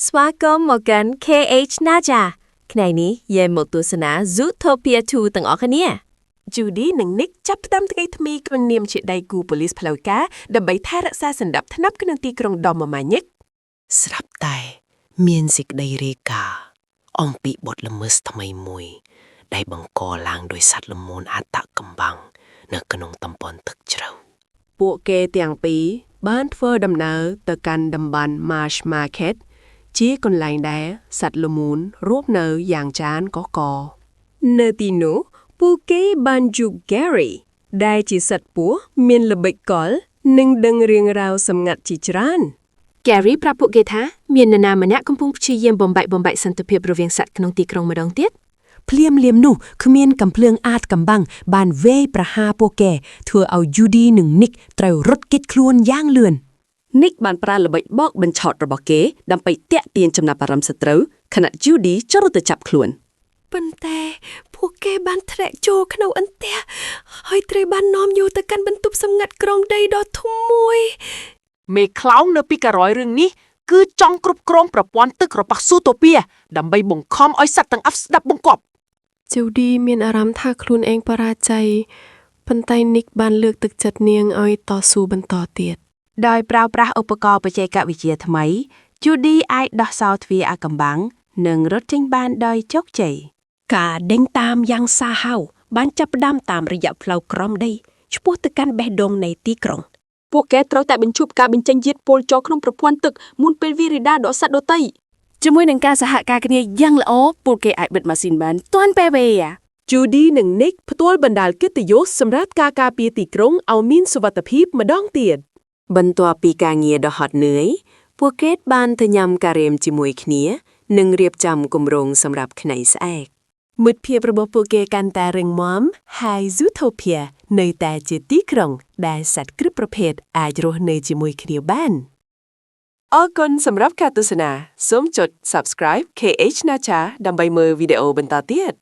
สวากมមកកាន់ KH ណាចាថ្ងៃនេះយើងមកទស្សនា Zootopia 2ទាំងអស់គ្នា Judy និង Nick ចាប់ផ្ដើមថ្ងៃថ្មីក្នុងនាមជាដៃគូប៉ូលីសផ្លូវការដើម្បីថែរក្សាសណ្ដាប់ធ្នាប់ក្នុងទីក្រុងដុំម៉ាញិកស្រាប់តែមានសេចក្តីរាយការណ៍អំពីបទល្មើសថ្មីមួយដែលបង្កឡើងដោយសត្វល្មូនអាតកំបាំងនៅក្នុងតំបន់ទឹកជ្រៅពួកគេទាំងពីរបានធ្វើដំណើរទៅកាន់តំបន់ Marsh Market ជាកន្លែងដែលសត្វល្មូនរស់នៅយ៉ាងច្រើនកកនៅទីនោះពួកគេបានជួប Gary ដែលជាសត្វពស់មានល្បិចកលនិងដឹងរឿងរ៉ាវសម្ងាត់ជាច្រើន Gary ប្រាប់ពួកគេថាមាននរណាម្នាក់កំពុងព្យាយាមបំបែកសន្តិភាពរវាងសត្វក្នុងទីក្រុងម្ដងទៀតភ្លាមនោះគ្មានកំភ្លើងអាតកំបាំងបានវាយប្រហារពួកគេធ្វើឲ្យ Judy និង Nick ត្រូវរត់គេចខ្លួនយ៉ាងលឿន Nick បានប្រើល្បិចបោកបញ្ឆោតរបស់គេដើម្បីទាក់ទាញចំណាប់អារម្មណ៍សត្រូវខណៈ Judy ចូលទៅចាប់ខ្លួនប៉ុន្តែពួកគេបានធ្លាក់ចូលក្នុងអន្ទះហើយត្រូវបាននាំយកទៅកាន់បន្ទប់សម្ងាត់ក្រុងដីដ៏ធំមួយមេខ្លោងនៅពីការ៉យរឿងនេះគឺចង់គ្រប់គ្រងប្រព័ន្ធទឹករបស់ Zootopia ដើម្បីបង្ខំឲ្យសត្វទាំងអស់ស្ដាប់បង្គាប់ Judy មានអារម្មណ៍ថាខ្លួនឯងបរាជ័យប៉ុន្តែ Nick បានលើកទឹកចិត្តនាងឲ្យតស៊ូបន្តទៀតដោយប្រើប្រាស់ឧបករណ៍បច្ចេកវិទ្យាថ្មី Judy អាចដោះសោទ្វារអាថ៌កំបាំងនិងរត់ចេញបានដោយជោគជ័យការដេញតាមយ៉ាងសាហាវបានចាប់ផ្ដើមតាមរយៈផ្លូវក្រំដីឆ្ពោះទៅកាន់បេះដូងនៃទីក្រុងពួកគេត្រូវតែបញ្ឈប់ការបញ្ចេញជាតិពុលចូលក្នុងប្រព័ន្ធទឹកមុនពេលវារីដាដកសត្វដទៃជាមួយនឹងការសហការគ្នាយ៉ាងល្អពួកគេអាចបិទម៉ាស៊ីនបានទាន់ពេលវេលា Judy និង Nick ផ្ទាល់បណ្ដាលកិត្តិយសសម្រាប់ការការពារទីក្រុងឲ្យមានសុវត្ថិភាពម្ដងទៀតបន្ទាប់ពីការងារដ៏ហត់នឿយពួកគេបានទៅញ៉ាំការ៉េមជាមួយគ្នានិងរៀបចំគម្រោងសម្រាប់ថ្ងៃស្អែកមិត្តភាពរបស់ពួកគេកាន់តែរឹងមាំហើយ Zootopia នៅតែជាទីក្រុងដែលសត្វគ្រប់ប្រភេទអាចរស់នៅជាមួយគ្នាបានអរគុណសម្រាប់ការទស្សនាសូមចុច Subscribe KH Nacha ដើម្បីមើលវីដេអូបន្តទៀត